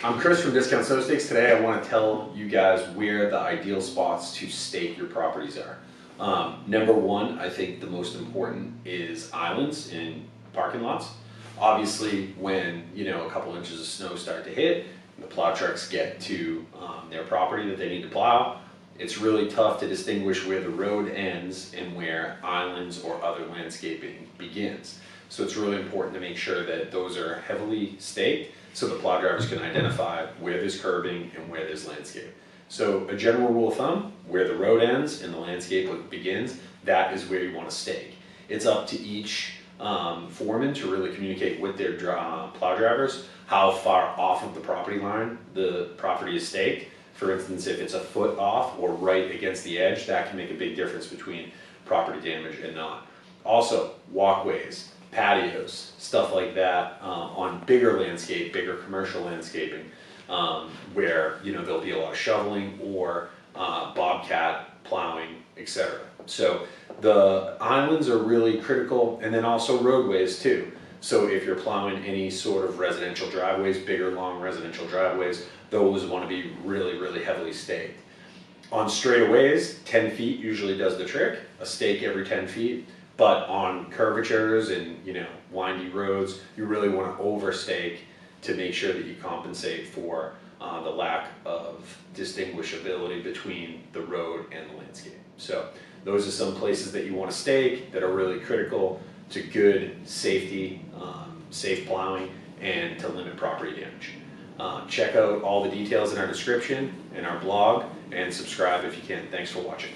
I'm Chris from Discount Snow Stakes. Today I want to tell you guys where the ideal spots to stake your properties are. Number one, I think the most important is islands in parking lots. Obviously, when a couple inches of snow start to hit, the plow trucks get to their property that they need to plow. It's really tough to distinguish where the road ends and where islands or other landscaping begins. So it's really important to make sure that those are heavily staked so the plow drivers can identify where there's curbing and where there's landscape. So a general rule of thumb, where the road ends and the landscape begins, that is where you want to stake. It's up to each foreman to really communicate with their plow drivers how far off of the property line the property is staked. For instance, if it's a foot off or right against the edge, that can make a big difference between property damage and not. Also, walkways, patios, stuff like that on bigger landscape, bigger commercial landscaping, where there'll be a lot of shoveling or bobcat plowing, etc. So the islands are really critical, and then also roadways too. So if you're plowing any sort of residential driveways, bigger, long residential driveways, those want to be really, really heavily staked. On straightaways, 10 feet usually does the trick, a stake every 10 feet. But on curvatures and windy roads, you really want to overstake to make sure that you compensate for the lack of distinguishability between the road and the landscape. So those are some places that you want to stake that are really critical to good safety, safe plowing, and to limit property damage. Check out all the details in our description and our blog, and subscribe if you can. Thanks for watching.